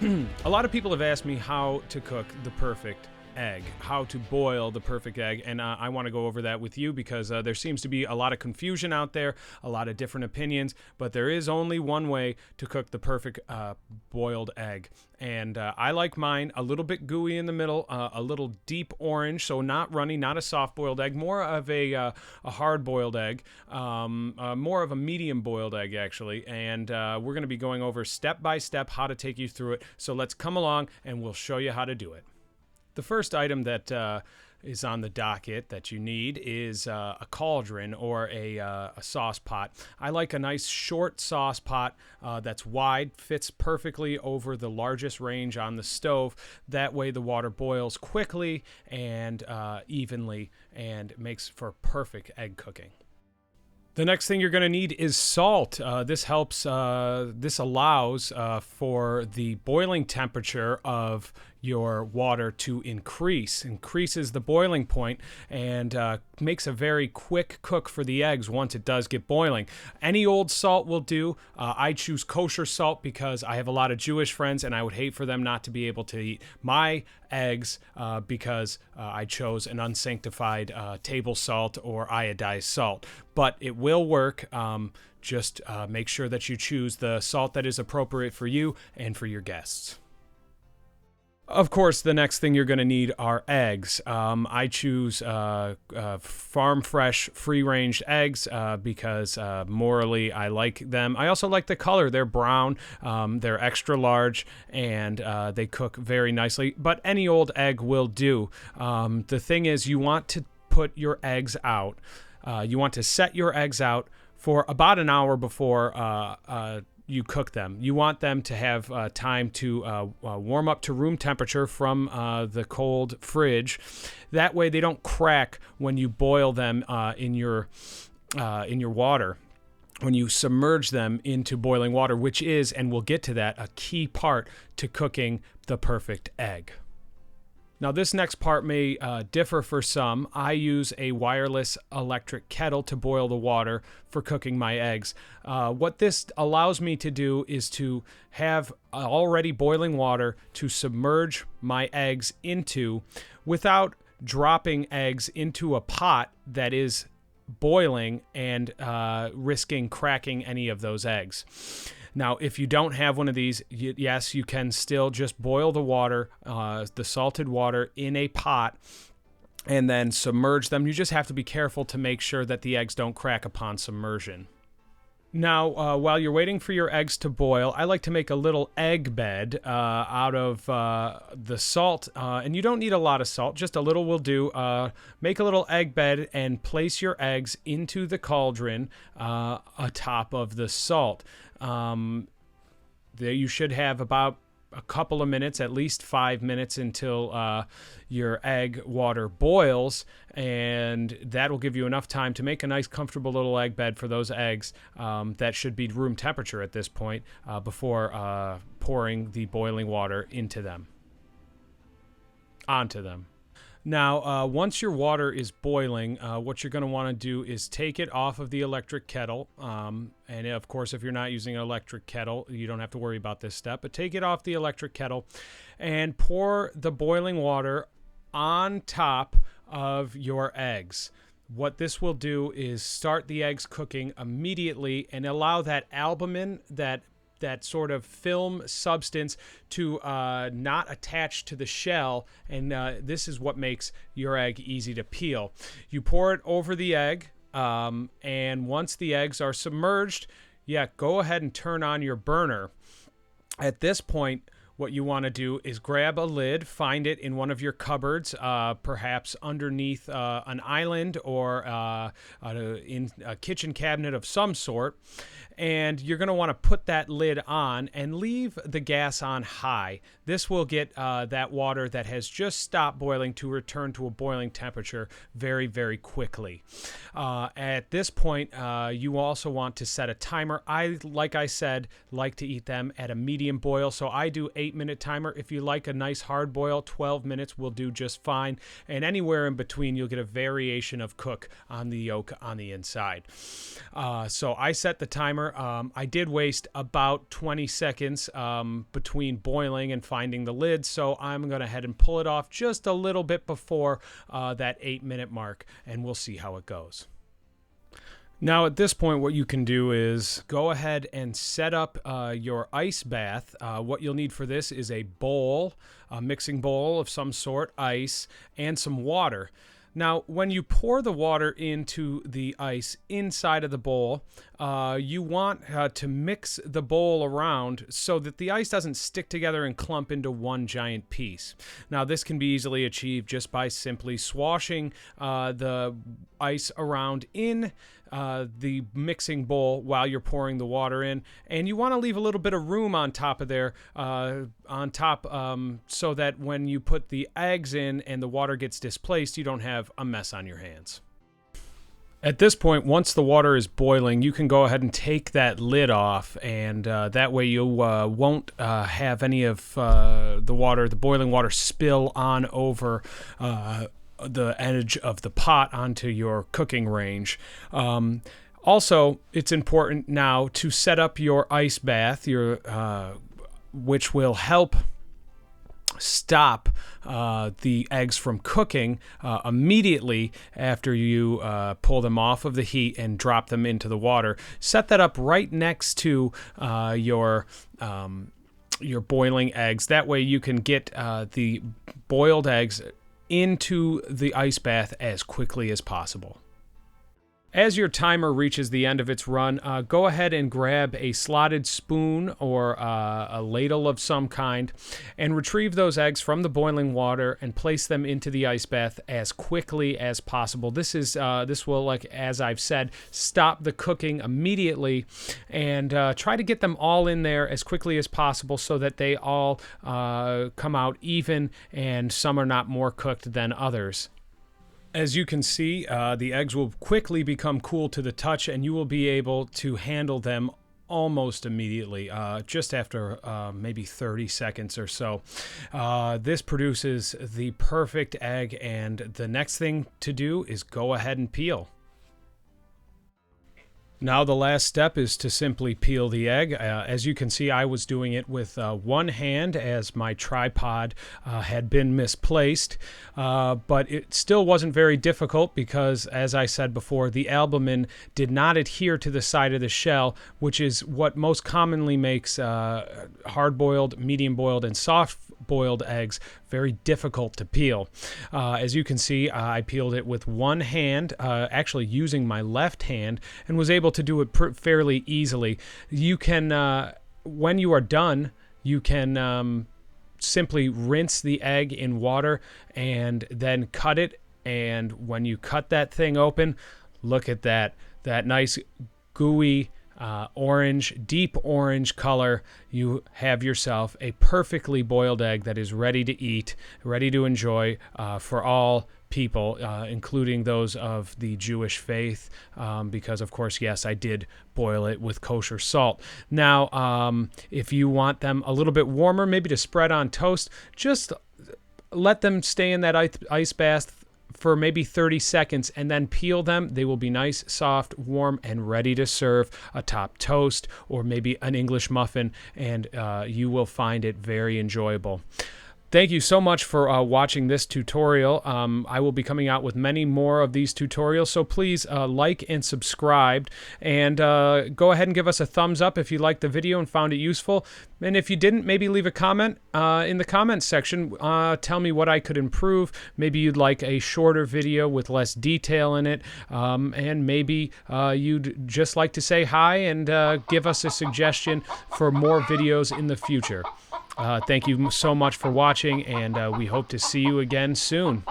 A lot of people have asked me how to cook the perfect egg, how to boil the perfect egg, and I want to go over that with you because there seems to be a lot of confusion out there, a lot of different opinions, but there is only one way to cook the perfect boiled egg. And I like mine a little bit gooey in the middle, a little deep orange, so not runny, not a soft-boiled egg, more of a hard-boiled egg, more of a medium-boiled egg, actually. And we're going to be going over step-by-step how to take you through it. So let's come along, and we'll show you how to do it. The first item that is on the docket that you need is a cauldron or a sauce pot. I like a nice short sauce pot that's wide, fits perfectly over the largest range on the stove. That way the water boils quickly and evenly and makes for perfect egg cooking. The next thing you're going to need is salt. This allows for the boiling temperature of your water to increases the boiling point, and makes a very quick cook for the eggs once it does get boiling. Any old salt will do. I choose kosher salt because I have a lot of Jewish friends and I would hate for them not to be able to eat my eggs because I chose an unsanctified table salt or iodized salt. But it will work. Just make sure that you choose the salt that is appropriate for you and for your guests. Of course, the next thing you're going to need are eggs. I choose farm fresh, free-range eggs because morally I like them. I also like the color. They're brown, they're extra large, and they cook very nicely. But any old egg will do. The thing is, you want to put your eggs out. You want to set your eggs out for about an hour before you cook them. You want them to have time to warm up to room temperature from the cold fridge. That way they don't crack when you boil them in your water. When you submerge them into boiling water, which is, and we'll get to that, a key part to cooking the perfect egg. Now, this next part may differ for some. I use a wireless electric kettle to boil the water for cooking my eggs. What this allows me to do is to have already boiling water to submerge my eggs into without dropping eggs into a pot that is boiling and risking cracking any of those eggs. Now, if you don't have one of these, yes, you can still just boil the water, the salted water, in a pot and then submerge them. You just have to be careful to make sure that the eggs don't crack upon submersion. Now, while you're waiting for your eggs to boil, I like to make a little egg bed out of the salt. And you don't need a lot of salt, just a little will do. Make a little egg bed and place your eggs into the cauldron atop of the salt. There you should have about a couple of minutes, at least 5 minutes, until your egg water boils, and that will give you enough time to make a nice comfortable little egg bed for those eggs that should be room temperature at this point before pouring the boiling water onto them. Now, once your water is boiling, what you're going to want to do is take it off of the electric kettle. And of course, if you're not using an electric kettle, you don't have to worry about this step. But take it off the electric kettle and pour the boiling water on top of your eggs. What this will do is start the eggs cooking immediately and allow that albumin, that sort of film substance, to not attach to the shell, and this is what makes your egg easy to peel. You pour it over the egg, and once the eggs are submerged, go ahead and turn on your burner. At this point, what you want to do is grab a lid, find it in one of your cupboards, perhaps underneath an island or in a kitchen cabinet of some sort. And you're going to want to put that lid on and leave the gas on high. This will get that water that has just stopped boiling to return to a boiling temperature very, very quickly. At this point, you also want to set a timer. Like I said, like to eat them at a medium boil, so I do 8 8-minute timer. If you like a nice hard boil, 12 minutes will do just fine. And anywhere in between, you'll get a variation of cook on the yolk on the inside. So I set the timer. I did waste about 20 seconds between boiling and finding the lid, so I'm going to head and pull it off just a little bit before that 8-minute mark, and we'll see how it goes. Now at this point, what you can do is go ahead and set up your ice bath. What you'll need for this is a bowl, a mixing bowl of some sort, ice, and some water. Now, when you pour the water into the ice inside of the bowl, you want to mix the bowl around so that the ice doesn't stick together and clump into one giant piece. Now, this can be easily achieved just by simply swashing the ice around in the mixing bowl while you're pouring the water in, and you want to leave a little bit of room on top of there, so that when you put the eggs in and the water gets displaced, you don't have a mess on your hands. At this point, once the water is boiling, you can go ahead and take that lid off, and that way you won't have any of the boiling water spill on over the edge of the pot onto your cooking range. Also, it's important now to set up your ice bath, which will help stop the eggs from cooking immediately after you pull them off of the heat and drop them into the water. Set that up right next to your boiling eggs. That way you can get the boiled eggs into the ice bath as quickly as possible. As your timer reaches the end of its run, go ahead and grab a slotted spoon or a ladle of some kind and retrieve those eggs from the boiling water and place them into the ice bath as quickly as possible. This will, like as I've said, stop the cooking immediately, and try to get them all in there as quickly as possible so that they all come out even and some are not more cooked than others. As you can see, the eggs will quickly become cool to the touch, and you will be able to handle them almost immediately, just after maybe 30 seconds or so. This produces the perfect egg, and the next thing to do is go ahead and peel. Now the last step is to simply peel the egg. As you can see, I was doing it with one hand as my tripod had been misplaced, but it still wasn't very difficult because, as I said before, the albumin did not adhere to the side of the shell, which is what most commonly makes hard-boiled, medium-boiled, and soft-boiled eggs very difficult to peel. As you can see, I peeled it with one hand, actually using my left hand, and was able to do it fairly easily. You can, when you are done, you can simply rinse the egg in water and then cut it. And when you cut that thing open, look at that nice gooey orange, deep orange color. You have yourself a perfectly boiled egg that is ready to eat, ready to enjoy for all people, including those of the Jewish faith, because of course, yes, I did boil it with kosher salt. Now, if you want them a little bit warmer, maybe to spread on toast, just let them stay in that ice bath for maybe 30 seconds and then peel them. They will be nice, soft, warm, and ready to serve atop toast or maybe an English muffin, and you will find it very enjoyable. Thank you so much for watching this tutorial. I will be coming out with many more of these tutorials, so please like and subscribe, and go ahead and give us a thumbs up if you liked the video and found it useful. And if you didn't, maybe leave a comment in the comments section. Tell me what I could improve. Maybe you'd like a shorter video with less detail in it, and maybe you'd just like to say hi and give us a suggestion for more videos in the future. Thank you so much for watching, and we hope to see you again soon.